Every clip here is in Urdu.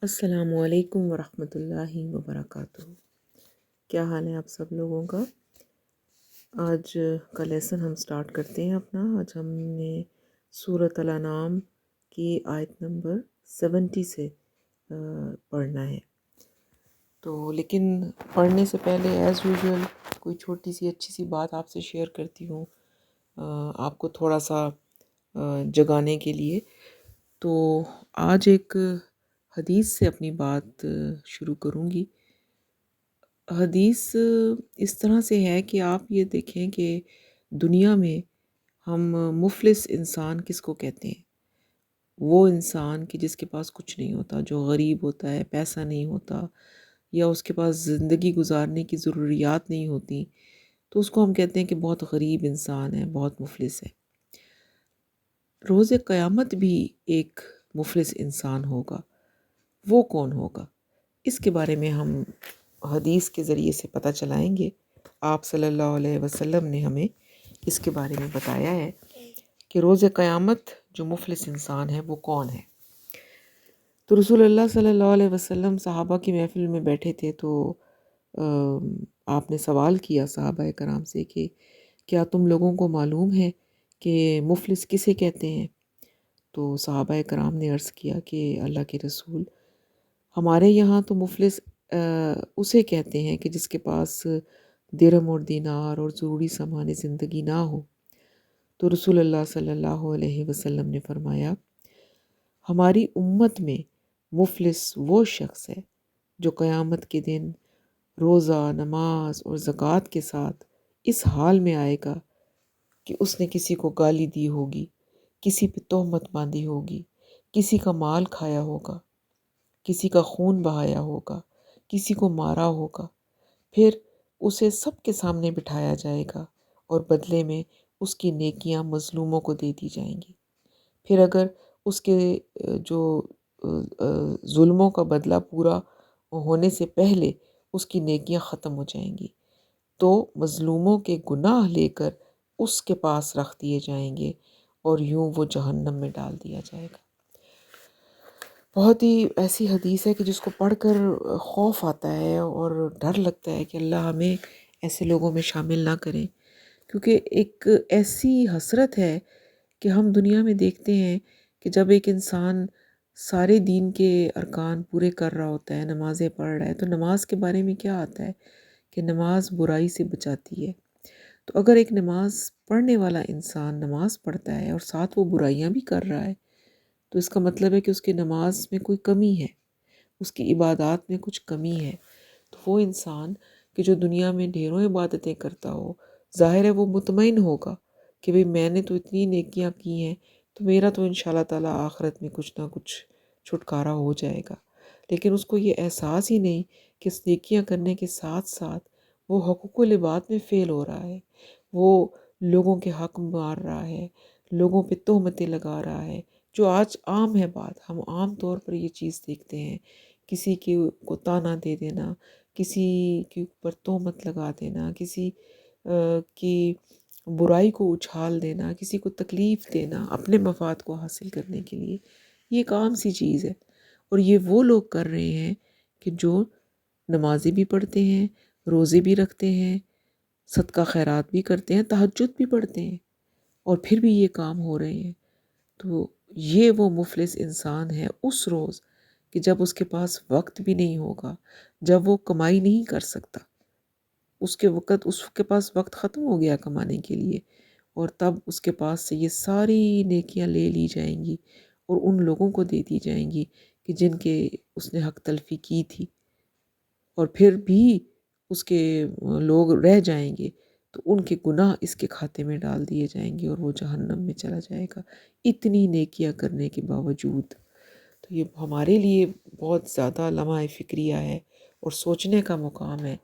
السلام علیکم ورحمۃ اللہ وبرکاتہ۔ کیا حال ہے آپ سب لوگوں کا؟ آج کا لیسن ہم سٹارٹ کرتے ہیں اپنا۔ آج ہم نے سورۃ الانعام کی آیت نمبر 70 سے پڑھنا ہے۔ تو لیکن پڑھنے سے پہلے ایز یوزول کوئی چھوٹی سی اچھی سی بات آپ سے شیئر کرتی ہوں، آپ کو تھوڑا سا جگانے کے لیے۔ تو آج ایک حدیث سے اپنی بات شروع کروں گی۔ حدیث اس طرح سے ہے کہ آپ یہ دیکھیں کہ دنیا میں ہم مفلس انسان کس کو کہتے ہیں؟ وہ انسان کہ جس کے پاس کچھ نہیں ہوتا، جو غریب ہوتا ہے، پیسہ نہیں ہوتا، یا اس کے پاس زندگی گزارنے کی ضروریات نہیں ہوتی، تو اس کو ہم کہتے ہیں کہ بہت غریب انسان ہے، بہت مفلس ہے۔ روز قیامت بھی ایک مفلس انسان ہوگا۔ وہ کون ہوگا؟ اس کے بارے میں ہم حدیث کے ذریعے سے پتہ چلائیں گے۔ آپ صلی اللہ علیہ وسلم نے ہمیں اس کے بارے میں بتایا ہے کہ روز قیامت جو مفلس انسان ہے وہ کون ہے۔ تو رسول اللہ صلی اللہ علیہ وسلم صحابہ کی محفل میں بیٹھے تھے، تو آپ نے سوال کیا صحابہ کرام سے کہ کیا تم لوگوں کو معلوم ہے کہ مفلس کسے کہتے ہیں؟ تو صحابہ کرام نے عرض کیا کہ اللہ کے رسول، ہمارے یہاں تو مفلس اسے کہتے ہیں کہ جس کے پاس درہم اور دینار اور ضروری سامان زندگی نہ ہو۔ تو رسول اللہ صلی اللہ علیہ وسلم نے فرمایا، ہماری امت میں مفلس وہ شخص ہے جو قیامت کے دن روزہ، نماز اور زکوٰۃ کے ساتھ اس حال میں آئے گا کہ اس نے کسی کو گالی دی ہوگی، کسی پہ تہمت باندھی ہوگی، کسی کا مال کھایا ہوگا، کسی کا خون بہایا ہوگا، کسی کو مارا ہوگا، پھر اسے سب کے سامنے بٹھایا جائے گا اور بدلے میں اس کی نیکیاں مظلوموں کو دے دی جائیں گی۔ پھر اگر اس کے جو ظلموں کا بدلہ پورا ہونے سے پہلے اس کی نیکیاں ختم ہو جائیں گی، تو مظلوموں کے گناہ لے کر اس کے پاس رکھ دیے جائیں گے اور یوں وہ جہنم میں ڈال دیا جائے گا۔ بہت ہی ایسی حدیث ہے کہ جس کو پڑھ کر خوف آتا ہے اور ڈر لگتا ہے کہ اللہ ہمیں ایسے لوگوں میں شامل نہ کریں، کیونکہ ایک ایسی حسرت ہے کہ ہم دنیا میں دیکھتے ہیں کہ جب ایک انسان سارے دین کے ارکان پورے کر رہا ہوتا ہے، نمازیں پڑھ رہا ہے، تو نماز کے بارے میں کیا آتا ہے کہ نماز برائی سے بچاتی ہے۔ تو اگر ایک نماز پڑھنے والا انسان نماز پڑھتا ہے اور ساتھ وہ برائیاں بھی کر رہا ہے، تو اس کا مطلب ہے کہ اس کی نماز میں کوئی کمی ہے، اس کی عبادات میں کچھ کمی ہے۔ تو وہ انسان کہ جو دنیا میں ڈھیروں عبادتیں کرتا ہو، ظاہر ہے وہ مطمئن ہوگا کہ بھئی میں نے تو اتنی نیکیاں کی ہیں، تو میرا تو انشاءاللہ تعالیٰ آخرت میں کچھ نہ کچھ چھٹکارا ہو جائے گا۔ لیکن اس کو یہ احساس ہی نہیں کہ اس نیکیاں کرنے کے ساتھ ساتھ وہ حقوق العباد میں فیل ہو رہا ہے، وہ لوگوں کے حق مار رہا ہے، لوگوں پہ تہمتیں لگا رہا ہے، جو آج عام ہے بات۔ ہم عام طور پر یہ چیز دیکھتے ہیں، کسی کو طعنہ دے دینا، کسی کے اوپر تہمت لگا دینا، کسی کی برائی کو اچھال دینا، کسی کو تکلیف دینا اپنے مفاد کو حاصل کرنے کے لیے، یہ ایک عام سی چیز ہے۔ اور یہ وہ لوگ کر رہے ہیں کہ جو نمازیں بھی پڑھتے ہیں، روزے بھی رکھتے ہیں، صدقہ خیرات بھی کرتے ہیں، تہجد بھی پڑھتے ہیں، اور پھر بھی یہ کام ہو رہے ہیں۔ تو یہ وہ مفلس انسان ہے اس روز کہ جب اس کے پاس وقت بھی نہیں ہوگا، جب وہ کمائی نہیں کر سکتا، اس کے پاس وقت ختم ہو گیا کمانے کے لیے، اور تب اس کے پاس سے یہ ساری نیکیاں لے لی جائیں گی اور ان لوگوں کو دے دی جائیں گی کہ جن کے اس نے حق تلفی کی تھی، اور پھر بھی اس کے لوگ رہ جائیں گے تو ان کے گناہ اس کے کھاتے میں ڈال دیے جائیں گے اور وہ جہنم میں چلا جائے گا اتنی نیکیاں کرنے کے باوجود۔ تو یہ ہمارے لیے بہت زیادہ لمحہ فکریہ ہے اور سوچنے کا مقام ہے۔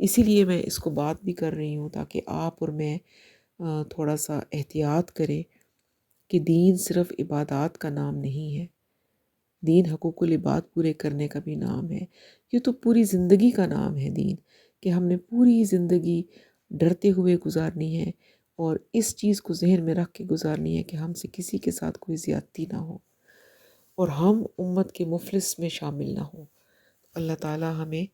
اسی لیے میں اس کو بات بھی کر رہی ہوں تاکہ آپ اور میں تھوڑا سا احتیاط کریں کہ دین صرف عبادات کا نام نہیں ہے، دین حقوق العباد پورے کرنے کا بھی نام ہے۔ یہ تو پوری زندگی کا نام ہے دین، کہ ہم نے پوری زندگی ڈرتے ہوئے گزارنی ہے اور اس چیز کو ذہن میں رکھ کے گزارنی ہے کہ ہم سے کسی کے ساتھ کوئی زیادتی نہ ہو۔ اور ہم امت کے مفلس میں شامل نہ ہوں۔ اللہ تعالیٰ ہمیں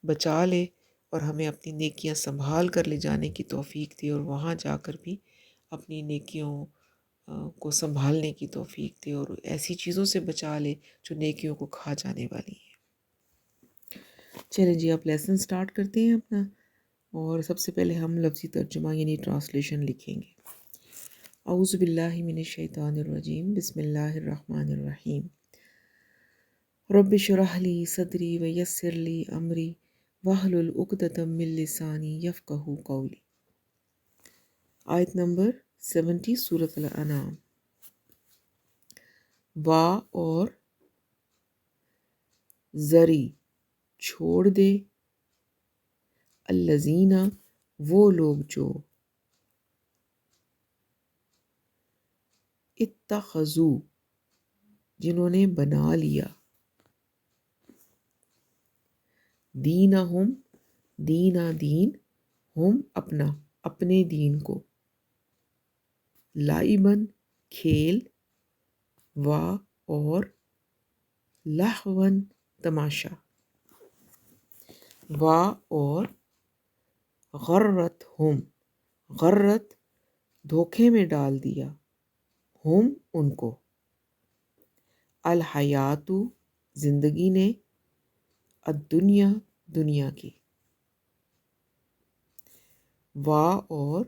بچا لے اور ہمیں اپنی نیکیاں سنبھال کر لے جانے کی توفیق دے، اور وہاں جا کر بھی اپنی نیکیوں کو سنبھالنے کی توفیق دے، اور ایسی چیزوں سے بچا لے جو نیکیوں کو کھا جانے والی ہیں۔ چلیں جی، آپ لیسن سٹارٹ کرتے ہیں اپنا، اور سب سے پہلے ہم لفظی ترجمہ یعنی ٹرانسلیشن لکھیں گے۔ اعوذ باللہ من الشیطان الرجیم، بسم اللہ الرحمن الرحیم۔ رب اشرح لی صدری ویسر لی امری واحلل عقدۃ من لسانی یفقہوا قولی۔ آیت نمبر 70 سورۃ الانعام۔ وا اور ذری چھوڑ دے، الذین وہ لوگ جو، اتخذوا جنہوں نے بنا لیا، دینہم دین ہم اپنے دین کو، لعباً کھیل، و اور لہواً تماشا، و اور غرت دھوکے میں ڈال دیا، ہم ان کو، الحیات زندگی نے، الدنیا دنیا کی، و اور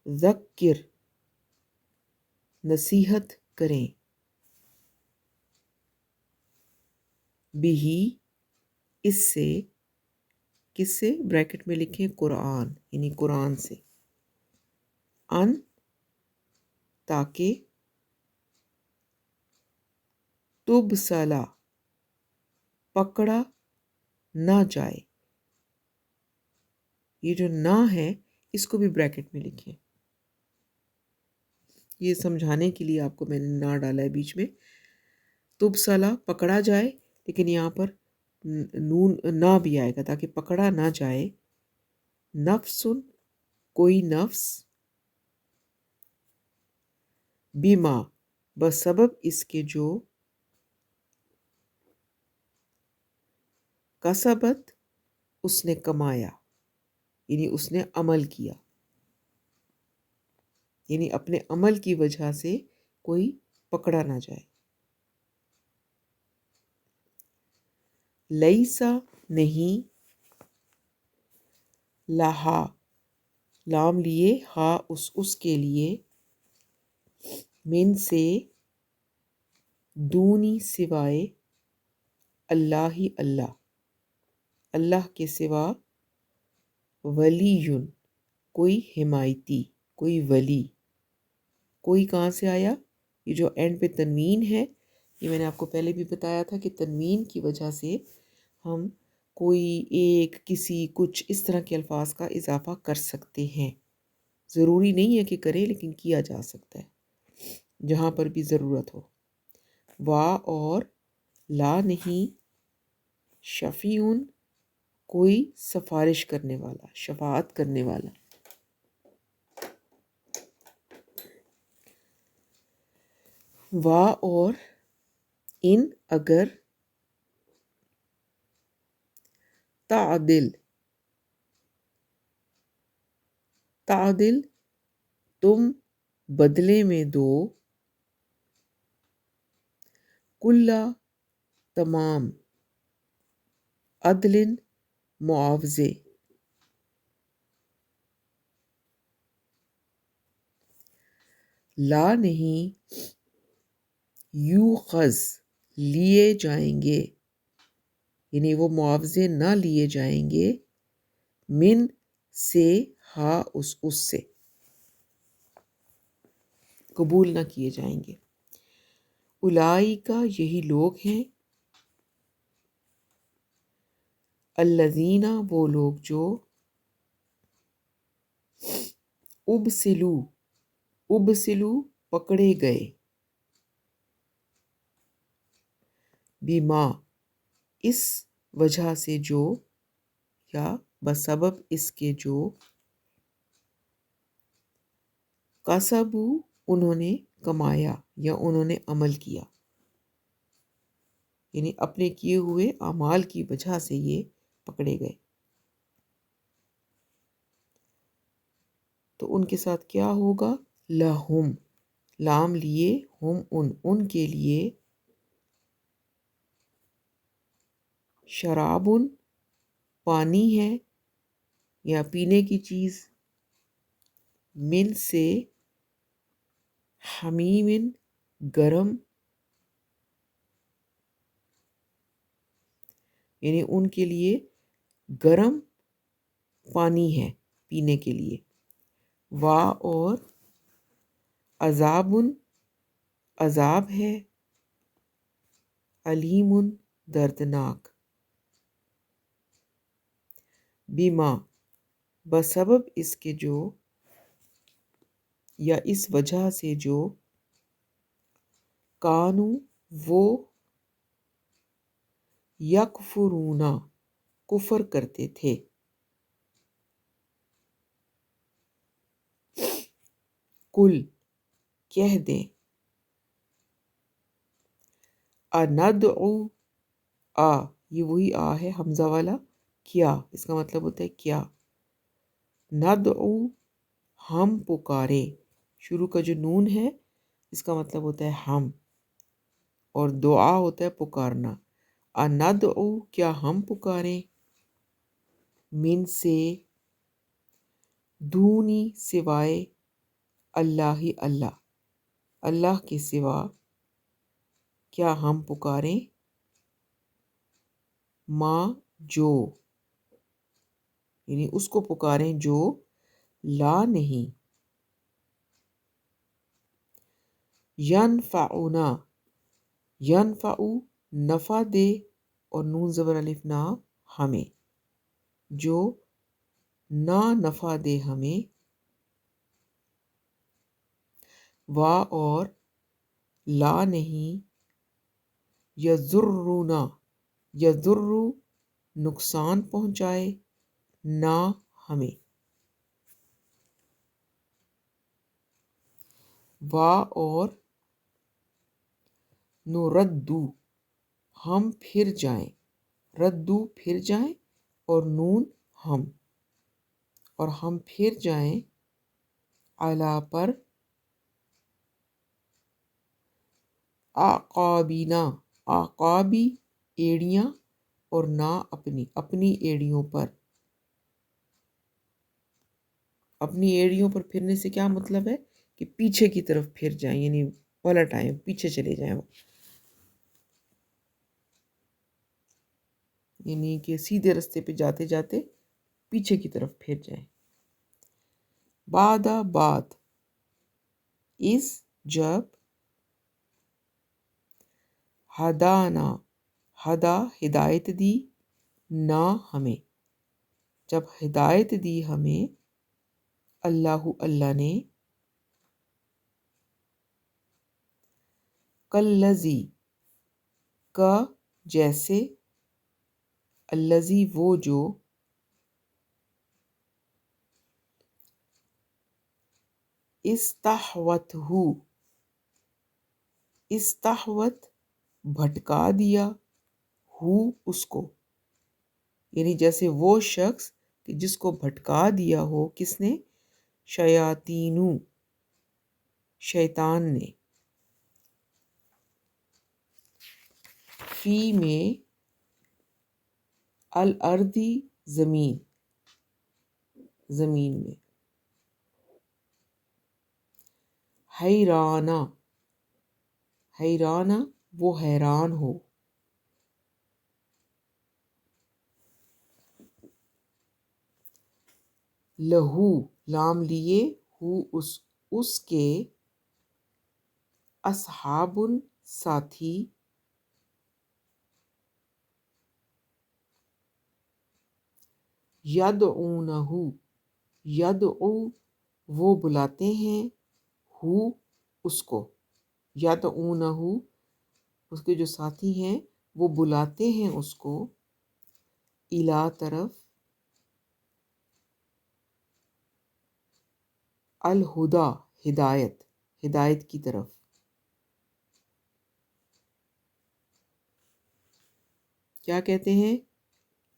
ذکر نصیحت کریں، بھی اس سے، کس سے، بریکٹ میں لکھیں قرآن یعنی قرآن سے، ان تاکہ، تبصلا پکڑا نہ جائے، یہ جو نہ ہے اس کو بھی بریکٹ میں لکھیں، یہ سمجھانے کے لیے آپ کو میں نے نہ ڈالا ہے بیچ میں، تبصلا پکڑا جائے، لیکن یہاں پر نون نہ بھی آئے گا تاکہ پکڑا نہ جائے، نفس کوئی نفس، بیما بسبب اس کے جو، کسبت اس نے کمایا یعنی اس نے عمل کیا، یعنی اپنے عمل کی وجہ سے کوئی پکڑا نہ جائے، لیسا نہیں، لہا لام لیے، ہا اس کے لیے، من سے، دونی سوائے، اللہ ہی اللہ کے سوا، ولی کوئی حمایتی، کوئی ولی، کوئی کہاں سے آیا، یہ جو اینڈ پہ تنوین ہے، یہ میں نے آپ کو پہلے بھی بتایا تھا کہ تنوین کی وجہ سے ہم کوئی ایک، کسی، کچھ اس طرح کے الفاظ کا اضافہ کر سکتے ہیں، ضروری نہیں ہے کہ کریں لیکن کیا جا سکتا ہے جہاں پر بھی ضرورت ہو، وا اور لا نہیں، شفیعون کوئی سفارش کرنے والا، شفاعت کرنے والا، وا اور ان اگر، تعدل تم بدلے میں دو، کلا تمام، عدل معاوضے، لا نہیں، یوخذ لیے جائیں گے، یعنی وہ معاوضے نہ لیے جائیں گے، من سے، ہا اس سے، قبول نہ کیے جائیں گے، اولئک یہی لوگ ہیں، الذین وہ لوگ جو، ابسلو پکڑے گئے، بما اس وجہ سے جو، یا بسبب اس کے جو، کسبو انہوں نے کمایا یا انہوں نے عمل کیا، یعنی اپنے کیے ہوئے اعمال کی وجہ سے یہ پکڑے گئے، تو ان کے ساتھ کیا ہوگا؟ لہم، لام لیے، ہم ان کے لیے، شرابن پانی ہے یا پینے کی چیز، من سے، حمیم گرم، یعنی ان کے لیے گرم پانی ہے پینے کے لیے، وا اور عذاب، عذاب ہے، علیم دردناک، بیما بسبب اس کے جو، یا اس وجہ سے جو، کانو وہ، یکفرون کفر کرتے تھے، کل کہہ دیں، اندعو یہ وہی ہے حمزہ والا، کیا، اس کا مطلب ہوتا ہے کیا، ندعو ہم پکارے، شروع کا جو نون ہے اس کا مطلب ہوتا ہے ہم، اور دعا ہوتا ہے پکارنا، اندعو کیا ہم پکاریں، من سے، دونی سوائے، اللہ اللہ، اللہ کے سوا کیا ہم پکاریں، ماں جو، یعنی اس کو پکاریں جو لا نہیں، ینفعنا، ینفعو نفع دے، اور نون زبر الف نا ہمیں، جو نہ نفع دے ہمیں، وا اور لا نہیں، یضرنا، یضر نقصان پہنچائے، نہ ہمیں، وا اور نردو ہم پھر جائیں، ردو پھر جائیں، اور نون ہم، اور ہم پھر جائیں، علا پر، اعقابینا اعقابی ایڑیاں، اور نہ اپنی اپنی ایڑیوں پر، اپنی ایڑیوں پر پھرنے سے کیا مطلب ہے کہ پیچھے کی طرف پھر جائیں، یعنی پلٹ آئیں، پیچھے چلے جائیں وہ، یعنی کہ سیدھے رستے پہ جاتے جاتے پیچھے کی طرف پھر جائیں، بعد بعد، اس جب، ہدانا ہدا ہدایت دی، نہ ہمیں جب ہدایت دی ہمیں، اللہ اللہ نے، کالذی کا جیسے، الذی وہ جو، استحوتہ استحوت بھٹکا دیا، ہو اس کو، یعنی جیسے وہ شخص کہ جس کو بھٹکا دیا ہو، کس نے؟ شیاطینو شیطان نے، فی میں، الارضی زمین زمین میں، حیرانہ حیرانہ وہ حیران ہو، لہو لام لیے، ہو اس کے، اصحاب ساتھی، یدعونہ یدعو وہ بلاتے ہیں، ہو اس کو، یدعونہ اس کے جو ساتھی ہیں وہ بلاتے ہیں اس کو، الا طرف، الہدا ہدایت، ہدایت کی طرف. کیا کہتے ہیں؟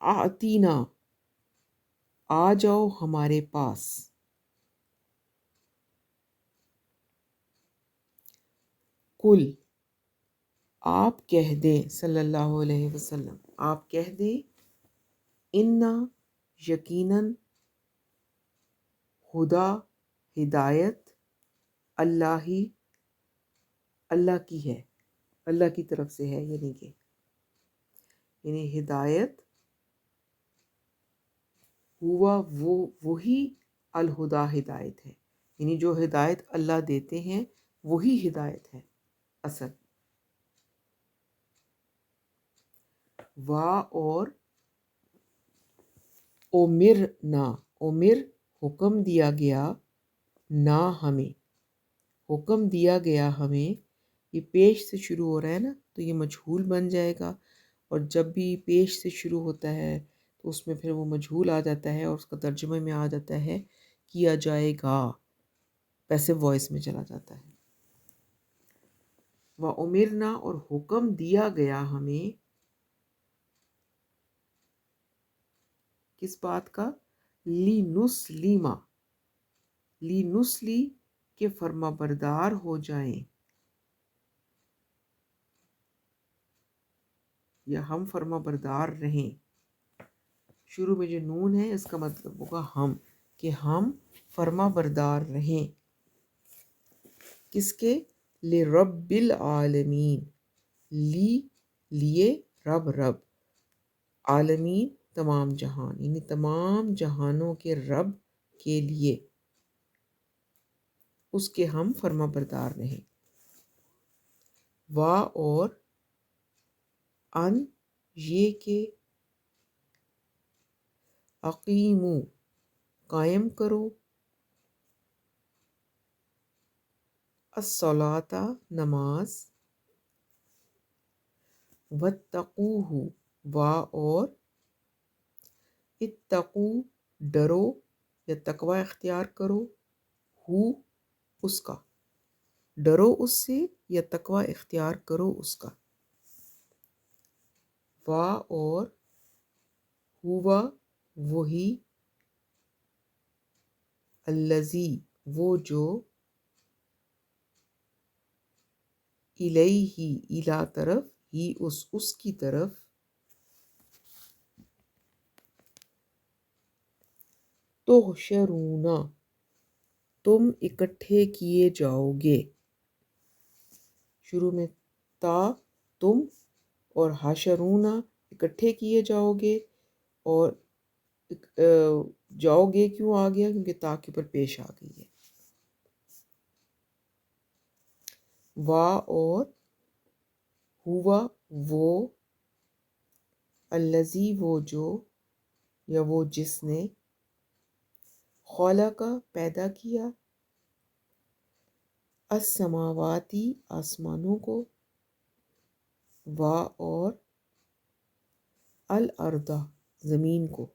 آتینا، آ جاؤ ہمارے پاس. کل، آپ کہہ دیں، صلی اللہ علیہ وسلم آپ کہہ دیں، انا، یقیناً، ہدا، ہدایت، اللہ ہی، اللہ کی ہے، اللہ کی طرف سے ہے، یعنی ہدایت ہوا وہی الہدا ہدایت ہے، یعنی جو ہدایت اللہ دیتے ہیں وہی ہدایت ہے اصل. وا، اور امرنا، امر حکم دیا گیا، نہ ہمیں، حکم دیا گیا ہمیں. یہ پیش سے شروع ہو رہا ہے نا، تو یہ مجہول بن جائے گا، اور جب بھی پیش سے شروع ہوتا ہے تو اس میں پھر وہ مجہول آ جاتا ہے، اور اس کا ترجمے میں آ جاتا ہے کیا جائے گا، پیسو وائس میں چلا جاتا ہے. وَأُمِرْنَا، اور حکم دیا گیا ہمیں، کس بات کا؟ لِنُسْلِمَ، لِنُسْلی، کہ فرما بردار ہو جائیں، یا ہم فرما بردار رہیں. شروع میں جو نون ہے اس کا مطلب ہوگا ہم، کہ ہم فرما بردار رہیں. کس کے؟ لِرَبِّ العالمین، لیے، رب، عالمین، تمام جہان، یعنی تمام جہانوں کے رب کے لیے، اس کے ہم فرما بردار رہیں. وا، اور ان، یہ کہ اقیمو، قائم کرو، الصلاۃ، نماز، واتقوہ، وا، اور اتقو، ڈرو یا تقوی اختیار کرو، ہو، اس کا، ڈرو اس سے یا تقوی اختیار کرو اس کا. وا، اور ہوا، وہی، الذی، وہ جو، الیہ، الی، طرف، ہی، اس کی طرف، تحشرون، تم اکٹھے کیے جاؤ گے. شروع میں تا، تم، اور حشرون، اکٹھے کیے جاؤ گے. اور جاؤ گے کیوں آ گیا؟ کیونکہ تا کے اوپر پیش آ گئی ہے. وا، اور ہوا، وہ، الذی، وہ جو، یا وہ جس نے، خلق، پیدا کیا، السماواتی، آسمانوں کو، وا، اور الارض، زمین کو،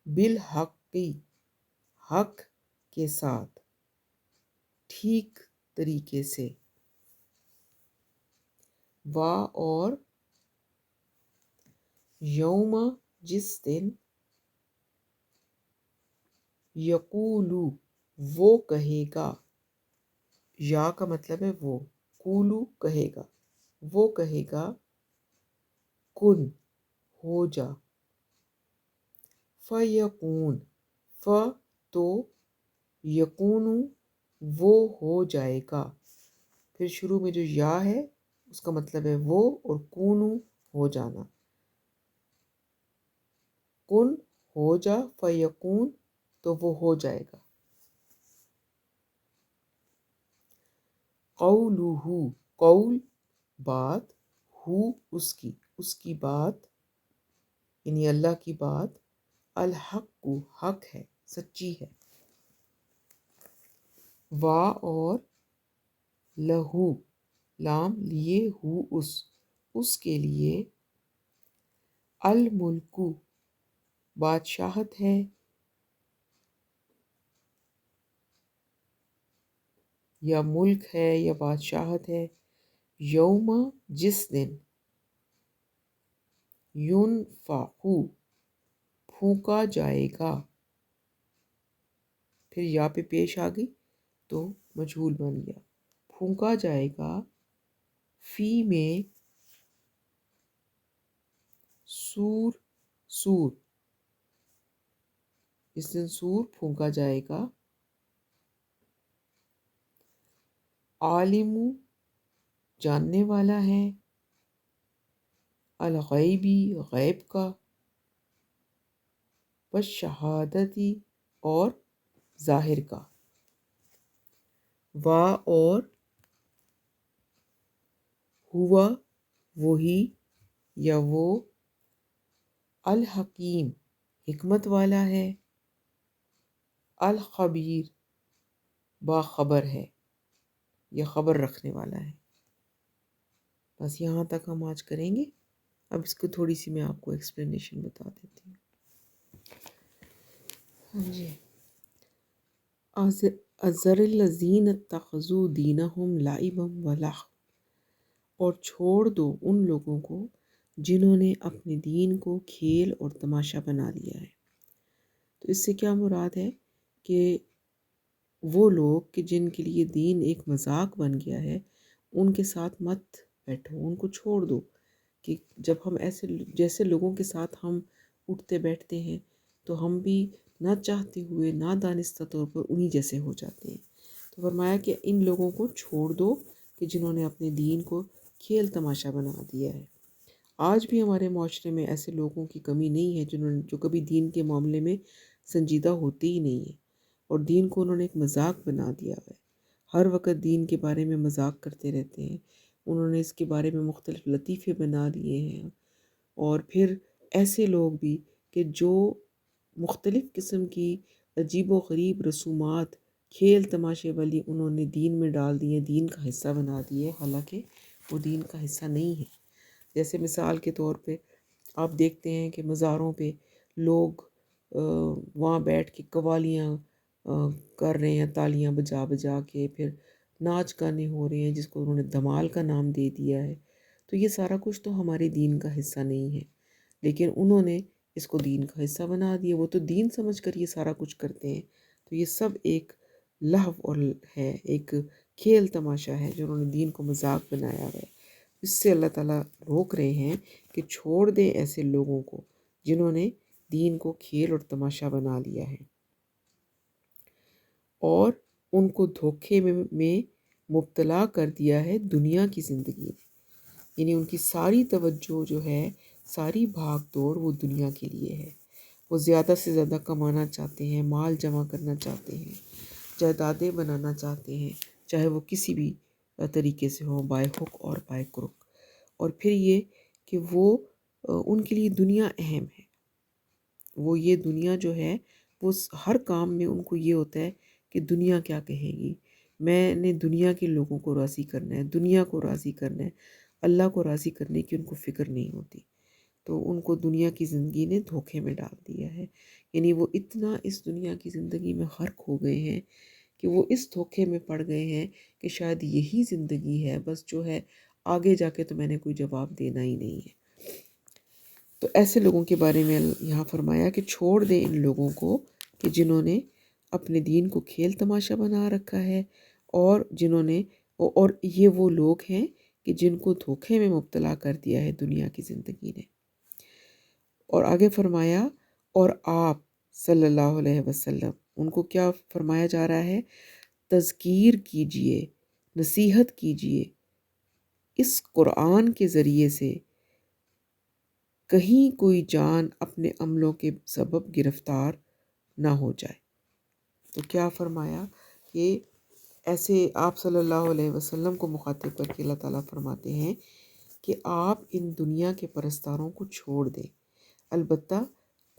بالحق، حق کے ساتھ، ٹھیک طریقے سے. وا، اور یوم، جس دن، یقولو، وہ کہے گا، یا کا مطلب ہے وہ، قولو، کہے گا، وہ کہے گا، کن، ہو جا، فیکون، ف، تو، یکون، وہ ہو جائے گا. پھر شروع میں جو یا ہے اس کا مطلب ہے وہ، اور کونو، ہو جانا. کن، ہو جا، فیکون، تو وہ ہو جائے گا. قولہ، قول، بات، ہو، اس کی بات، یعنی اللہ کی بات، الحق، حق ہے، سچی ہے. وا، اور لہو، لام، لیے، ہو، اس کے لیے، الملک، بادشاہت ہے، یا ملک ہے یا بادشاہت ہے، یوم جس دن ینفخو پھونکا جائے گا، پھر یا پہ پیش آ گئی تو مجہول بن گیا، پھونکا جائے گا، فی میں سور، سور، اس دن سور پھونکا جائے گا، عالم جاننے والا ہے، الغیبی غیب کا، والشہادتی اور ظاہر کا، وا اور ہوا وہی یا وہ، الحکیم حکمت والا ہے، الخبیر باخبر ہے یا خبر رکھنے والا ہے۔ بس یہاں تک ہم آج کریں گے۔ اب اس کو تھوڑی سی میں آپ کو ایکسپلینیشن بتا دیتی ہوں۔ ہاں جی، ازر الذین اتخذوا دینہم لعبا ولہوا، اور چھوڑ دو ان لوگوں کو جنہوں نے اپنے دین کو کھیل اور تماشا بنا لیا ہے۔ تو اس سے کیا مراد ہے کہ وہ لوگ کہ جن کے لیے دین ایک مذاق بن گیا ہے، ان کے ساتھ مت بیٹھو، ان کو چھوڑ دو۔ کہ جب ہم ایسے جیسے لوگوں کے ساتھ ہم اٹھتے بیٹھتے ہیں تو ہم بھی نہ چاہتے ہوئے نہ دانستہ طور پر انہی جیسے ہو جاتے ہیں۔ تو فرمایا کہ ان لوگوں کو چھوڑ دو کہ جنہوں نے اپنے دین کو کھیل تماشا بنا دیا ہے۔ آج بھی ہمارے معاشرے میں ایسے لوگوں کی کمی نہیں ہے جو کبھی دین کے معاملے میں سنجیدہ ہوتے ہی نہیں ہیں، اور دین کو انہوں نے ایک مذاق بنا دیا ہے۔ ہر وقت دین کے بارے میں مذاق کرتے رہتے ہیں، انہوں نے اس کے بارے میں مختلف لطیفے بنا لیے ہیں۔ اور پھر ایسے لوگ بھی کہ جو مختلف قسم کی عجیب و غریب رسومات کھیل تماشے والی انہوں نے دین میں ڈال دی ہیں، دین کا حصہ بنا دیے، حالانکہ وہ دین کا حصہ نہیں ہے۔ جیسے مثال کے طور پہ آپ دیکھتے ہیں کہ مزاروں پہ لوگ وہاں بیٹھ کے قوالیاں کر رہے ہیں، تالیاں بجا بجا کے، پھر ناچ گانے ہو رہے ہیں جس کو انہوں نے دھمال کا نام دے دیا ہے۔ تو یہ سارا کچھ تو ہمارے دین کا حصہ نہیں ہے، لیکن انہوں نے اس کو دین کا حصہ بنا دیا، وہ تو دین سمجھ کر یہ سارا کچھ کرتے ہیں۔ تو یہ سب ایک لہو اور ہے، ایک کھیل تماشا ہے جو انہوں نے دین کو مذاق بنایا ہوا ہے۔ اس سے اللہ تعالیٰ روک رہے ہیں کہ چھوڑ دیں ایسے لوگوں کو جنہوں نے دین کو کھیل اور تماشا بنا لیا ہے، اور ان کو دھوکے میں مبتلا کر دیا ہے دنیا کی زندگی نے۔ یعنی ان کی ساری توجہ جو ہے، ساری بھاگ دوڑ وہ دنیا کے لیے ہے۔ وہ زیادہ سے زیادہ کمانا چاہتے ہیں، مال جمع کرنا چاہتے ہیں، جائیدادیں بنانا چاہتے ہیں، چاہے وہ کسی بھی طریقے سے ہوں، بائے حق اور بائے کرک۔ اور پھر یہ کہ وہ ان کے لیے دنیا اہم ہے، وہ یہ دنیا جو ہے وہ ہر کام میں ان کو یہ ہوتا ہے کہ دنیا کیا کہے گی، میں نے دنیا کے لوگوں کو راضی کرنا ہے، دنیا کو راضی کرنا ہے، اللہ کو راضی کرنے کی ان کو فکر نہیں ہوتی۔ تو ان کو دنیا کی زندگی نے دھوکے میں ڈال دیا ہے، یعنی وہ اتنا اس دنیا کی زندگی میں غرق ہو گئے ہیں کہ وہ اس دھوکے میں پڑ گئے ہیں کہ شاید یہی زندگی ہے، بس جو ہے آگے جا کے تو میں نے کوئی جواب دینا ہی نہیں ہے۔ تو ایسے لوگوں کے بارے میں یہاں فرمایا کہ چھوڑ دیں ان لوگوں کو کہ جنہوں نے اپنے دین کو کھیل تماشا بنا رکھا ہے، اور جنہوں نے اور یہ وہ لوگ ہیں کہ جن کو دھوکے میں مبتلا کر دیا ہے دنیا کی زندگی نے۔ اور آگے فرمایا اور آپ صلی اللہ علیہ وسلم، ان کو کیا فرمایا جا رہا ہے؟ تذکیر کیجئے، نصیحت کیجئے اس قرآن کے ذریعے سے، کہیں کوئی جان اپنے عملوں کے سبب گرفتار نہ ہو جائے۔ تو کیا فرمایا کہ ایسے آپ صلی اللہ علیہ وسلم کو مخاطب کر کے اللہ تعالیٰ فرماتے ہیں کہ آپ ان دنیا کے پرستاروں کو چھوڑ دیں، البتہ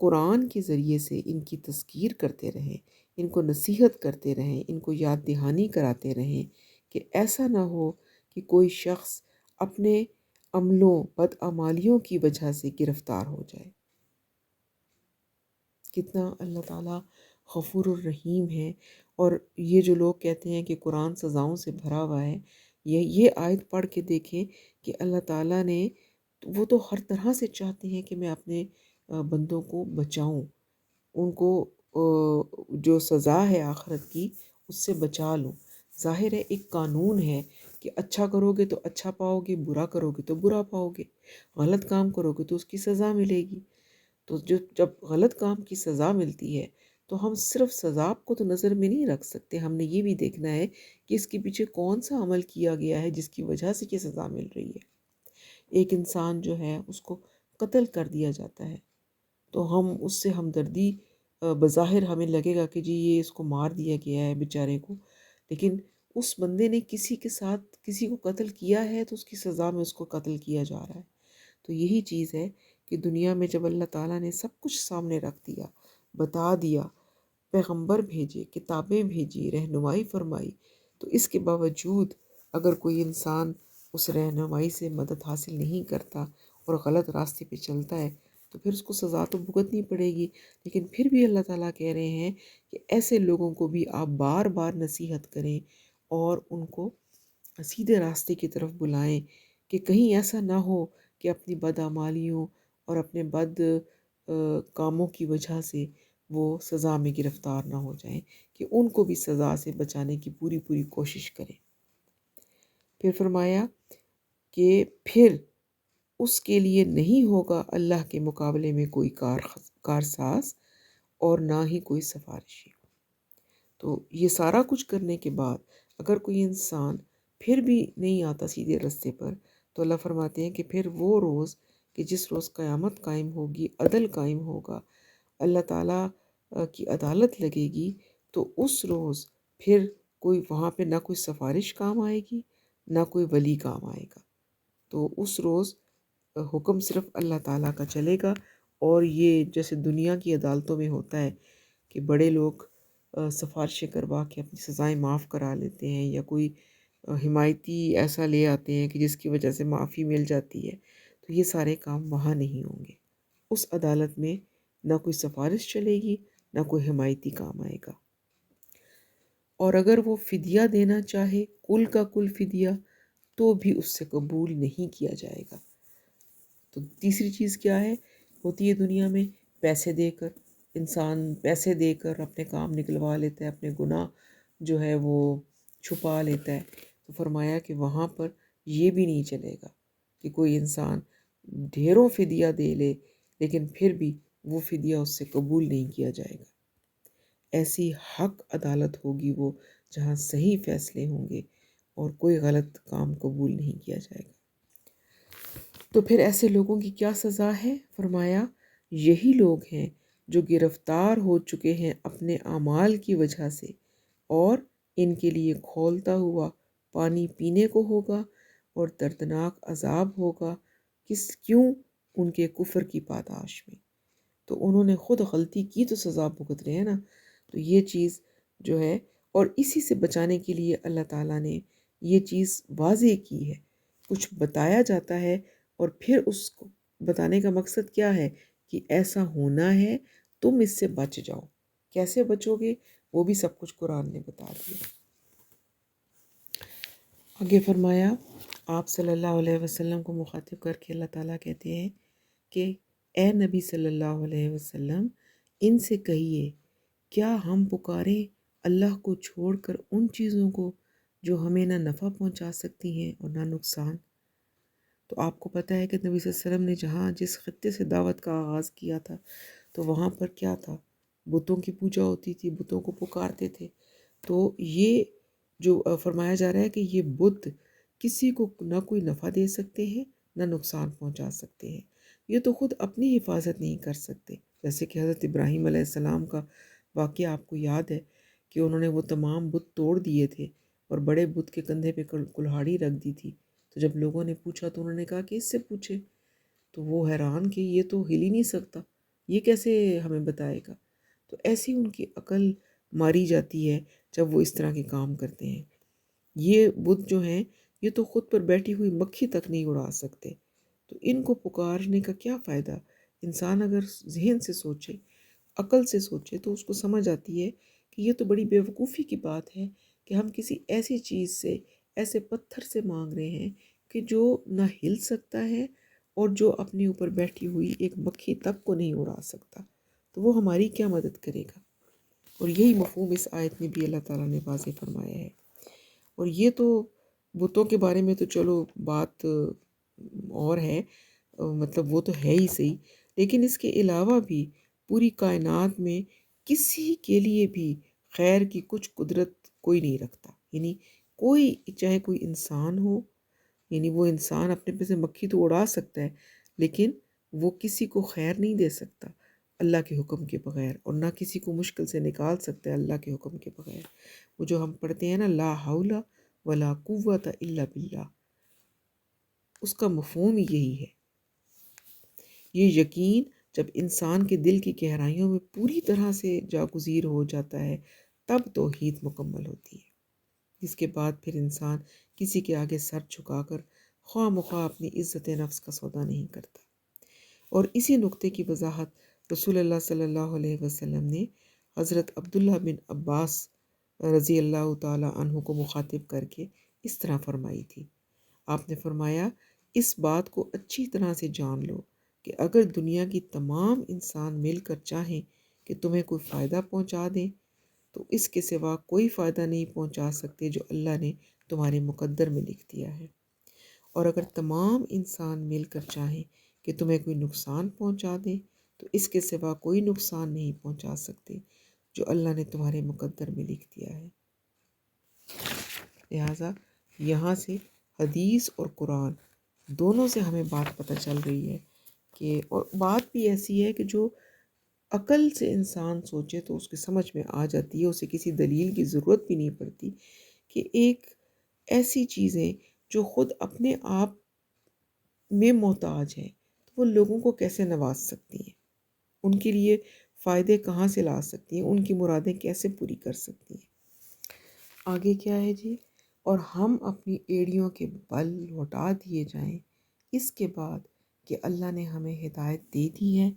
قرآن کے ذریعے سے ان کی تذکیر کرتے رہیں، ان کو نصیحت کرتے رہیں، ان کو یاد دہانی کراتے رہیں کہ ایسا نہ ہو کہ کوئی شخص اپنے عملوں بدعمالیوں کی وجہ سے گرفتار ہو جائے۔ کتنا اللہ تعالیٰ غفور الرحیم ہے، اور یہ جو لوگ کہتے ہیں کہ قرآن سزاؤں سے بھرا ہوا ہے، یہ آیت پڑھ کے دیکھیں کہ اللہ تعالیٰ نے، وہ تو ہر طرح سے چاہتے ہیں کہ میں اپنے بندوں کو بچاؤں، ان کو جو سزا ہے آخرت کی اس سے بچا لوں۔ ظاہر ہے ایک قانون ہے کہ اچھا کرو گے تو اچھا پاؤ گے، برا کرو گے تو برا پاؤ گے، غلط کام کرو گے تو اس کی سزا ملے گی۔ تو جب غلط کام کی سزا ملتی ہے تو ہم صرف سزا کو تو نظر میں نہیں رکھ سکتے، ہم نے یہ بھی دیکھنا ہے کہ اس کے پیچھے کون سا عمل کیا گیا ہے جس کی وجہ سے یہ سزا مل رہی ہے۔ ایک انسان جو ہے اس کو قتل کر دیا جاتا ہے تو ہم اس سے ہمدردی، بظاہر ہمیں لگے گا کہ جی یہ اس کو مار دیا گیا ہے بیچارے کو، لیکن اس بندے نے کسی کے ساتھ کسی کو قتل کیا ہے تو اس کی سزا میں اس کو قتل کیا جا رہا ہے۔ تو یہی چیز ہے کہ دنیا میں جب اللہ تعالیٰ نے سب کچھ سامنے رکھ دیا، بتا دیا، پیغمبر بھیجے، کتابیں بھیجی، رہنمائی فرمائی، تو اس کے باوجود اگر کوئی انسان اس رہنمائی سے مدد حاصل نہیں کرتا اور غلط راستے پہ چلتا ہے تو پھر اس کو سزا تو بھگتنی پڑے گی۔ لیکن پھر بھی اللہ تعالیٰ کہہ رہے ہیں کہ ایسے لوگوں کو بھی آپ بار بار نصیحت کریں اور ان کو سیدھے راستے کی طرف بلائیں، کہ کہیں ایسا نہ ہو کہ اپنی بدعمالیوں اور اپنے بد کاموں کی وجہ سے وہ سزا میں گرفتار نہ ہو جائیں، کہ ان کو بھی سزا سے بچانے کی پوری پوری کوشش کریں۔ پھر فرمایا کہ پھر اس کے لیے نہیں ہوگا اللہ کے مقابلے میں کوئی کارساز اور نہ ہی کوئی سفارشی۔ تو یہ سارا کچھ کرنے کے بعد اگر کوئی انسان پھر بھی نہیں آتا سیدھے راستے پر تو اللہ فرماتے ہیں کہ پھر وہ روز کہ جس روز قیامت قائم ہوگی، عدل قائم ہوگا، اللہ تعالیٰ کی عدالت لگے گی، تو اس روز پھر کوئی وہاں پہ نہ کوئی سفارش کام آئے گی، نہ کوئی ولی کام آئے گا۔ تو اس روز حکم صرف اللہ تعالیٰ کا چلے گا، اور یہ جیسے دنیا کی عدالتوں میں ہوتا ہے کہ بڑے لوگ سفارشیں کروا کے اپنی سزائیں معاف کرا لیتے ہیں، یا کوئی حمایتی ایسا لے آتے ہیں کہ جس کی وجہ سے معافی مل جاتی ہے، تو یہ سارے کام وہاں نہیں ہوں گے۔ اس عدالت میں نہ کوئی سفارش چلے گی، نہ کوئی حمایتی کام آئے گا۔ اور اگر وہ فدیہ دینا چاہے، کل کا کل فدیہ، تو بھی اس سے قبول نہیں کیا جائے گا۔ تو تیسری چیز کیا ہے، ہوتی ہے دنیا میں پیسے دے کر، انسان پیسے دے کر اپنے کام نکلوا لیتا ہے، اپنے گناہ جو ہے وہ چھپا لیتا ہے۔ تو فرمایا کہ وہاں پر یہ بھی نہیں چلے گا کہ کوئی انسان ڈھیروں فدیہ دے لے لیکن پھر بھی وہ فدیہ اس سے قبول نہیں کیا جائے گا۔ ایسی حق عدالت ہوگی وہ جہاں صحیح فیصلے ہوں گے اور کوئی غلط کام قبول نہیں کیا جائے گا۔ تو پھر ایسے لوگوں کی کیا سزا ہے؟ فرمایا یہی لوگ ہیں جو گرفتار ہو چکے ہیں اپنے اعمال کی وجہ سے، اور ان کے لیے کھولتا ہوا پانی پینے کو ہوگا اور دردناک عذاب ہوگا، کیوں؟ ان کے کفر کی پاداش میں۔ تو انہوں نے خود غلطی کی تو سزا بھگت رہے ہیں نا۔ تو یہ چیز جو ہے، اور اسی سے بچانے کے لیے اللہ تعالیٰ نے یہ چیز واضح کی ہے، کچھ بتایا جاتا ہے اور پھر اس کو بتانے کا مقصد کیا ہے کہ ایسا ہونا ہے، تم اس سے بچ جاؤ۔ کیسے بچو گے وہ بھی سب کچھ قرآن نے بتا دیا۔ آگے فرمایا آپ صلی اللہ علیہ وسلم کو مخاطب کر کے اللہ تعالیٰ کہتے ہیں کہ اے نبی صلی اللہ علیہ وسلم، ان سے کہیے کیا ہم پکاریں اللہ کو چھوڑ کر ان چیزوں کو جو ہمیں نہ نفع پہنچا سکتی ہیں اور نہ نقصان؟ تو آپ کو پتہ ہے کہ نبی صلی اللہ علیہ وسلم نے جہاں جس خطے سے دعوت کا آغاز کیا تھا تو وہاں پر کیا تھا، بتوں کی پوجا ہوتی تھی، بتوں کو پکارتے تھے۔ تو یہ جو فرمایا جا رہا ہے کہ یہ بت کسی کو نہ کوئی نفع دے سکتے ہیں نہ نقصان پہنچا سکتے ہیں، یہ تو خود اپنی حفاظت نہیں کر سکتے۔ جیسے کہ حضرت ابراہیم علیہ السلام کا واقعہ آپ کو یاد ہے کہ انہوں نے وہ تمام بت توڑ دیے تھے اور بڑے بت کے کندھے پہ کلہاڑی رکھ دی تھی۔ تو جب لوگوں نے پوچھا تو انہوں نے کہا کہ اس سے پوچھے، تو وہ حیران کہ یہ تو ہل ہی نہیں سکتا، یہ کیسے ہمیں بتائے گا؟ تو ایسی ان کی عقل ماری جاتی ہے جب وہ اس طرح کے کام کرتے ہیں۔ یہ بت جو ہیں یہ تو خود پر بیٹھی ہوئی مکھی تک نہیں اڑا سکتے، تو ان کو پکارنے کا کیا فائدہ؟ انسان اگر ذہن سے سوچے، عقل سے سوچے، تو اس کو سمجھ آتی ہے کہ کہ یہ تو بڑی بیوقوفی کی بات ہے کہ ہم کسی ایسی چیز سے، ایسے پتھر سے مانگ رہے ہیں کہ جو نہ ہل سکتا ہے اور جو اپنے اوپر بیٹھی ہوئی ایک مکھی تک کو نہیں اڑا سکتا، تو وہ ہماری کیا مدد کرے گا؟ اور یہی مفہوم اس آیت میں بھی اللہ تعالیٰ نے واضح فرمایا ہے۔ اور یہ تو بتوں کے بارے میں تو چلو بات اور ہے، مطلب وہ تو ہے ہی صحیح، لیکن اس کے علاوہ بھی پوری کائنات میں کسی کے لیے بھی خیر کی کچھ قدرت کوئی نہیں رکھتا، یعنی کوئی، چاہے کوئی انسان ہو، یعنی وہ انسان اپنے پہ سے مکھی تو اڑا سکتا ہے لیکن وہ کسی کو خیر نہیں دے سکتا اللہ کے حکم کے بغیر، اور نہ کسی کو مشکل سے نکال سکتا ہے اللہ کے حکم کے بغیر۔ وہ جو ہم پڑھتے ہیں نا لا حول ولا قوت الا باللہ، اس کا مفہوم ہی یہی ہے۔ یہ یقین جب انسان کے دل کی گہرائیوں میں پوری طرح سے جاگزیر ہو جاتا ہے تب توحید مکمل ہوتی ہے، جس کے بعد پھر انسان کسی کے آگے سر جھکا کر خواہ مخواہ اپنی عزت نفس کا سودا نہیں کرتا۔ اور اسی نقطے کی وضاحت رسول اللہ صلی اللہ علیہ وسلم نے حضرت عبداللہ بن عباس رضی اللہ تعالیٰ عنہ کو مخاطب کر کے اس طرح فرمائی تھی۔ آپ نے فرمایا، اس بات کو اچھی طرح سے جان لو کہ اگر دنیا کی تمام انسان مل کر چاہیں کہ تمہیں کوئی فائدہ پہنچا دیں تو اس کے سوا کوئی فائدہ نہیں پہنچا سکتے جو اللہ نے تمہارے مقدر میں لکھ دیا ہے، اور اگر تمام انسان مل کر چاہیں کہ تمہیں کوئی نقصان پہنچا دیں تو اس کے سوا کوئی نقصان نہیں پہنچا سکتے جو اللہ نے تمہارے مقدر میں لکھ دیا ہے۔ لہٰذا یہاں سے حدیث اور قرآن دونوں سے ہمیں بات پتہ چل رہی ہے کہ، اور بات بھی ایسی ہے کہ جو عقل سے انسان سوچے تو اس کی سمجھ میں آ جاتی ہے، اسے کسی دلیل کی ضرورت بھی نہیں پڑتی کہ ایک ایسی چیزیں جو خود اپنے آپ میں محتاج ہیں تو وہ لوگوں کو کیسے نواز سکتی ہیں، ان کے لیے فائدے کہاں سے لا سکتی ہیں، ان کی مرادیں کیسے پوری کر سکتی ہیں۔ آگے کیا ہے جی؟ اور ہم اپنی ایڑیوں کے بل لوٹا دیے جائیں اس کے بعد کہ اللہ نے ہمیں ہدایت دے دی ہے،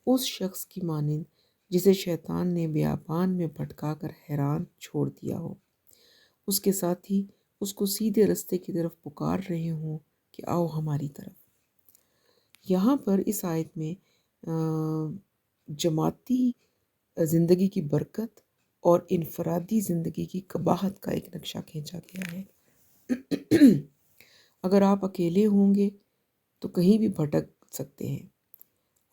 اس شخص کی مانند جسے شیطان نے بیابان میں بھٹکا کر حیران چھوڑ دیا ہو، اس کے ساتھی اس کو سیدھے رستے کی طرف پکار رہے ہوں کہ آؤ ہماری طرف۔ یہاں پر اس آیت میں جماعتی زندگی کی برکت اور انفرادی زندگی کی قباحت کا ایک نقشہ کھینچا گیا ہے۔ اگر آپ اکیلے ہوں گے تو کہیں بھی بھٹک سکتے ہیں،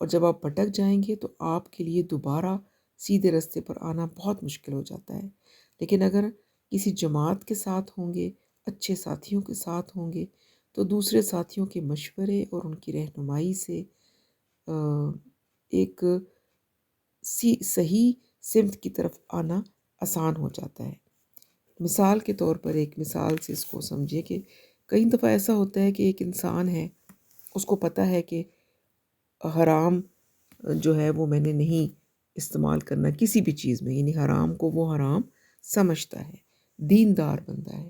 اور جب آپ بھٹک جائیں گے تو آپ کے لیے دوبارہ سیدھے رستے پر آنا بہت مشکل ہو جاتا ہے۔ لیکن اگر کسی جماعت کے ساتھ ہوں گے، اچھے ساتھیوں کے ساتھ ہوں گے، تو دوسرے ساتھیوں کے مشورے اور ان کی رہنمائی سے ایک صحیح سمت کی طرف آنا آسان ہو جاتا ہے۔ مثال کے طور پر ایک مثال سے اس کو سمجھے کہ کئی دفعہ ایسا ہوتا ہے کہ ایک انسان ہے، اس کو پتہ ہے کہ حرام جو ہے وہ میں نے نہیں استعمال کرنا کسی بھی چیز میں، یعنی حرام کو وہ حرام سمجھتا ہے، دیندار بندہ ہے،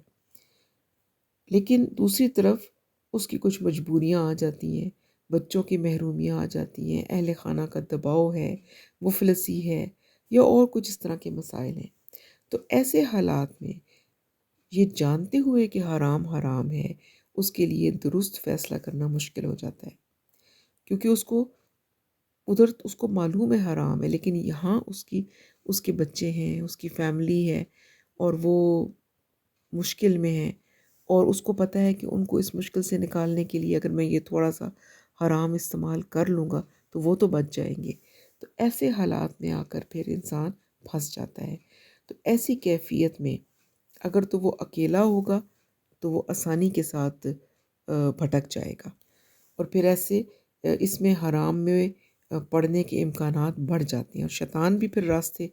لیکن دوسری طرف اس کی کچھ مجبوریاں آ جاتی ہیں، بچوں کی محرومیاں آ جاتی ہیں، اہل خانہ کا دباؤ ہے، مفلسی ہے، یا اور کچھ اس طرح کے مسائل ہیں۔ تو ایسے حالات میں یہ جانتے ہوئے کہ حرام حرام ہے، اس کے لیے درست فیصلہ کرنا مشکل ہو جاتا ہے، کیونکہ اس کو ادھر اس کو معلوم ہے حرام ہے، لیکن یہاں اس کے بچے ہیں، اس کی فیملی ہے، اور وہ مشکل میں ہے، اور اس کو پتہ ہے کہ ان کو اس مشکل سے نکالنے کے لیے اگر میں یہ تھوڑا سا حرام استعمال کر لوں گا تو وہ تو بچ جائیں گے۔ تو ایسے حالات میں آ کر پھر انسان پھنس جاتا ہے۔ تو ایسی کیفیت میں اگر تو وہ اکیلا ہوگا تو وہ آسانی کے ساتھ بھٹک جائے گا، اور پھر ایسے اس میں حرام میں پڑنے کے امکانات بڑھ جاتے ہیں، اور شیطان بھی پھر راستے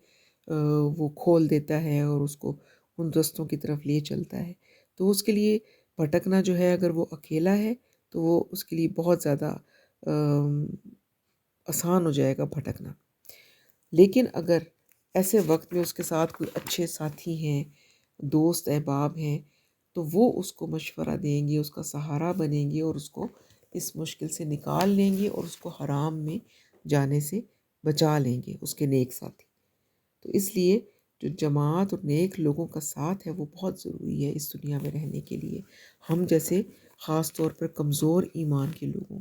وہ کھول دیتا ہے اور اس کو ان رستوں کی طرف لے چلتا ہے۔ تو اس کے لیے بھٹکنا جو ہے، اگر وہ اکیلا ہے تو وہ اس کے لیے بہت زیادہ آسان ہو جائے گا بھٹکنا۔ لیکن اگر ایسے وقت میں اس کے ساتھ کوئی اچھے ساتھی ہیں، دوست احباب ہیں، تو وہ اس کو مشورہ دیں گے، اس کا سہارا بنیں گے، اور اس کو اس مشکل سے نکال لیں گے، اور اس کو حرام میں جانے سے بچا لیں گے، اس کے نیک ساتھی۔ تو اس لیے جو جماعت اور نیک لوگوں کا ساتھ ہے وہ بہت ضروری ہے اس دنیا میں رہنے کے لیے، ہم جیسے خاص طور پر کمزور ایمان کے لوگوں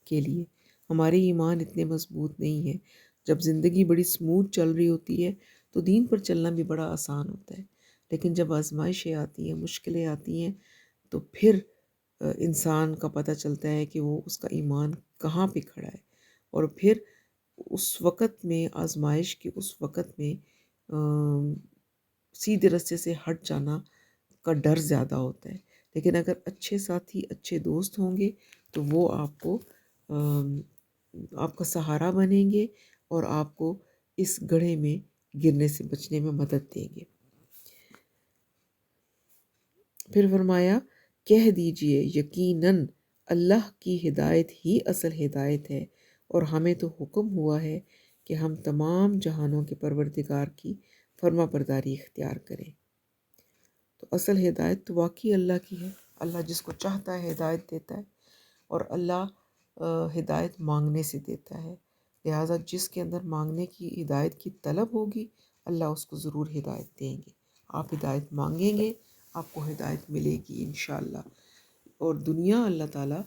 کے لیے۔ ہمارے ایمان اتنے مضبوط نہیں ہیں، جب زندگی بڑی سموتھ چل رہی ہوتی ہے تو دین پر چلنا بھی بڑا آسان ہوتا ہے، لیکن جب آزمائشیں آتی ہیں، مشکلیں آتی ہیں، تو پھر انسان کا پتہ چلتا ہے کہ وہ اس کا ایمان کہاں پہ کھڑا ہے، اور پھر اس وقت میں، آزمائش کے اس وقت میں سیدھے رستے سے ہٹ جانا کا ڈر زیادہ ہوتا ہے۔ لیکن اگر اچھے ساتھی، اچھے دوست ہوں گے تو وہ آپ کو آپ کا سہارا بنیں گے اور آپ کو اس گڑھے میں گرنے سے بچنے میں مدد دیں گے۔ پھر فرمایا کہہ دیجئے یقیناً اللہ کی ہدایت ہی اصل ہدایت ہے، اور ہمیں تو حکم ہوا ہے کہ ہم تمام جہانوں کے پروردگار کی فرما برداری اختیار کریں۔ تو اصل ہدایت تو واقعی اللہ کی ہے، اللہ جس کو چاہتا ہے ہدایت دیتا ہے، اور اللہ ہدایت مانگنے سے دیتا ہے، لہٰذا جس کے اندر مانگنے کی ہدایت کی طلب ہوگی اللہ اس کو ضرور ہدایت دیں گے۔ آپ ہدایت مانگیں گے، آپ کو ہدایت ملے گی انشاءاللہ۔ اور دنیا اللہ تعالیٰ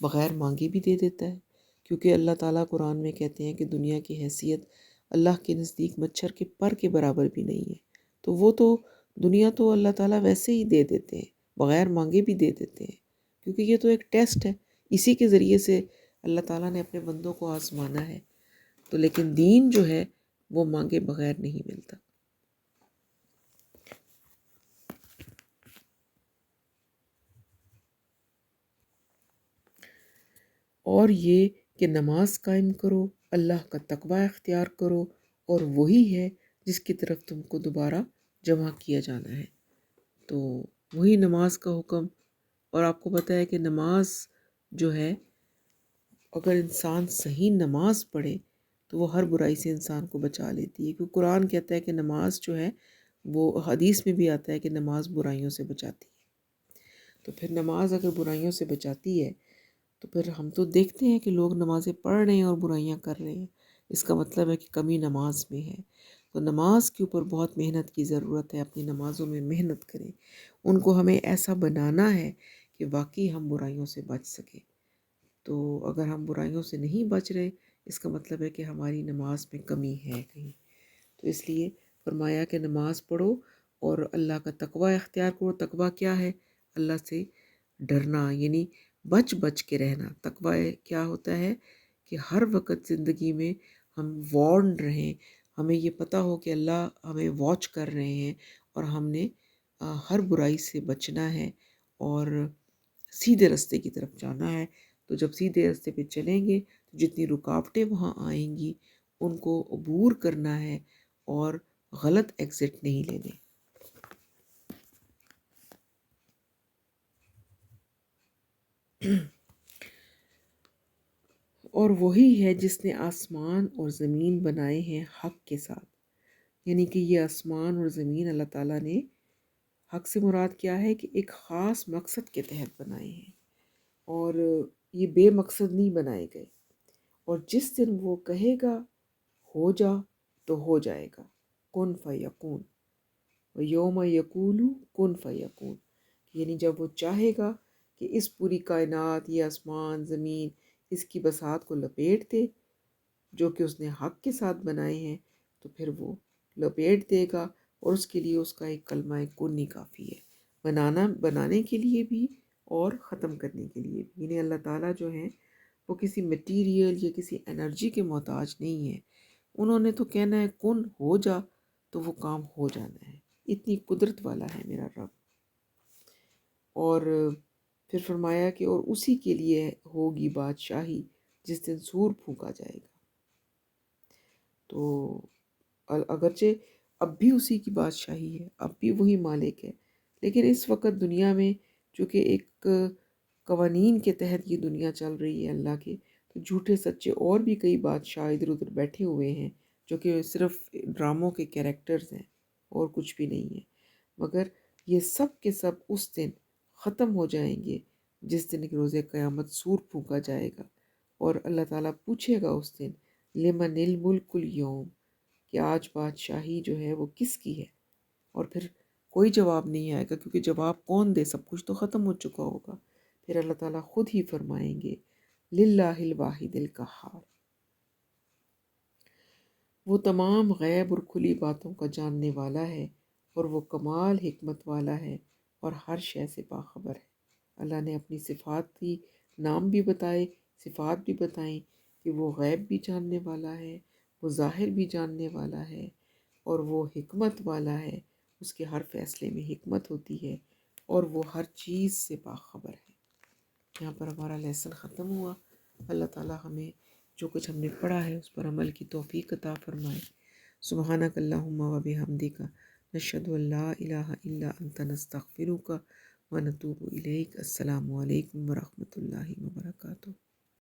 بغیر مانگے بھی دے دیتا ہے، کیونکہ اللہ تعالیٰ قرآن میں کہتے ہیں کہ دنیا کی حیثیت اللہ کے نزدیک مچھر کے پر کے برابر بھی نہیں ہے، تو وہ تو دنیا تو اللہ تعالیٰ ویسے ہی دے دیتے ہیں، بغیر مانگے بھی دے دیتے ہیں، کیونکہ یہ تو ایک ٹیسٹ ہے، اسی کے ذریعے سے اللہ تعالیٰ نے اپنے بندوں کو آزمانا ہے۔ تو لیکن دین جو ہے وہ مانگے بغیر نہیں ملتا۔ اور یہ کہ نماز قائم کرو، اللہ کا تقوی اختیار کرو، اور وہی ہے جس کی طرف تم کو دوبارہ جمع کیا جانا ہے۔ تو وہی نماز کا حکم، اور آپ کو پتہ ہے کہ نماز جو ہے اگر انسان صحیح نماز پڑھے تو وہ ہر برائی سے انسان کو بچا لیتی ہے، کیونکہ قرآن کہتا ہے کہ نماز جو ہے، وہ حدیث میں بھی آتا ہے کہ نماز برائیوں سے بچاتی ہے۔ تو پھر نماز اگر برائیوں سے بچاتی ہے تو پھر ہم تو دیکھتے ہیں کہ لوگ نمازیں پڑھ رہے ہیں اور برائیاں کر رہے ہیں، اس کا مطلب ہے کہ کمی نماز میں ہے۔ تو نماز کے اوپر بہت محنت کی ضرورت ہے، اپنی نمازوں میں محنت کریں، ان کو ہمیں ایسا بنانا ہے کہ واقعی ہم برائیوں سے بچ سکیں۔ تو اگر ہم برائیوں سے نہیں بچ رہے، اس کا مطلب ہے کہ ہماری نماز میں کمی ہے کہیں۔ تو اس لیے فرمایا کہ نماز پڑھو اور اللہ کا تقوی اختیار کرو۔ تقوی کیا ہے؟ اللہ سے ڈرنا، یعنی بچ بچ کے رہنا۔ تقوی کیا ہوتا ہے کہ ہر وقت زندگی میں ہم وارن رہیں، ہمیں یہ پتہ ہو کہ اللہ ہمیں واچ کر رہے ہیں، اور ہم نے ہر برائی سے بچنا ہے اور سیدھے راستے کی طرف جانا ہے۔ تو جب سیدھے راستے پہ چلیں گے تو جتنی رکاوٹیں وہاں آئیں گی ان کو عبور کرنا ہے اور غلط ایگزٹ نہیں لینے۔ اور وہی ہے جس نے آسمان اور زمین بنائے ہیں حق کے ساتھ، یعنی کہ یہ آسمان اور زمین اللہ تعالیٰ نے، حق سے مراد کیا ہے کہ ایک خاص مقصد کے تحت بنائے ہیں، اور یہ بے مقصد نہیں بنائے گئے۔ اور جس دن وہ کہے گا ہو جا تو ہو جائے گا، کن فیکون، یوم یقول کن فیکون، یعنی جب وہ چاہے گا کہ اس پوری کائنات، یہ آسمان زمین، اس کی بساط کو لپیٹ دے جو کہ اس نے حق کے ساتھ بنائے ہیں، تو پھر وہ لپیٹ دے گا، اور اس کے لیے اس کا ایک کلمہ کن ہی کافی ہے، بنانے کے لیے بھی اور ختم کرنے کے لیے بھی۔ یعنی اللہ تعالیٰ جو ہیں وہ کسی مٹیریل یا کسی انرجی کے محتاج نہیں ہے، انہوں نے تو کہنا ہے کن ہو جا تو وہ کام ہو جانا ہے، اتنی قدرت والا ہے میرا رب۔ اور پھر فرمایا کہ اور اسی کے لیے ہوگی بادشاہی جس دن سور پھونکا جائے گا۔ تو اگرچہ اب بھی اسی کی بادشاہی ہے، اب بھی وہی مالک ہے، لیکن اس وقت دنیا میں چونکہ ایک قوانین کے تحت یہ دنیا چل رہی ہے اللہ کے، تو جھوٹے سچے اور بھی کئی بادشاہ ادھر ادھر بیٹھے ہوئے ہیں جو کہ صرف ڈراموں کے کیریکٹرز ہیں اور کچھ بھی نہیں ہے، مگر یہ سب کے سب اس دن ختم ہو جائیں گے جس دن روز قیامت سور پھونکا جائے گا، اور اللہ تعالیٰ پوچھے گا اس دن لمن الملک اليوم، کہ آج بادشاہی جو ہے وہ کس کی ہے، اور پھر کوئی جواب نہیں آئے گا، کیونکہ جواب کون دے، سب کچھ تو ختم ہو چکا ہوگا۔ پھر اللہ تعالیٰ خود ہی فرمائیں گے للہ الواحد القہار، وہ تمام غیب اور کھلی باتوں کا جاننے والا ہے، اور وہ کمال حکمت والا ہے، اور ہر شے سے باخبر ہے۔ اللہ نے اپنی صفات کی نام بھی بتائے، صفات بھی بتائیں کہ وہ غیب بھی جاننے والا ہے، وہ ظاہر بھی جاننے والا ہے، اور وہ حکمت والا ہے، اس کے ہر فیصلے میں حکمت ہوتی ہے، اور وہ ہر چیز سے باخبر ہے۔ یہاں پر ہمارا لیسن ختم ہوا۔ اللہ تعالیٰ ہمیں جو کچھ ہم نے پڑھا ہے اس پر عمل کی توفیق عطا فرمائے۔ سبحانک اللہم و بحمدک، نشہد ان لا الہ الا انت، نستغفرک و نتوب الیک۔ السلام علیکم ورحمۃ اللہ وبرکاتہ۔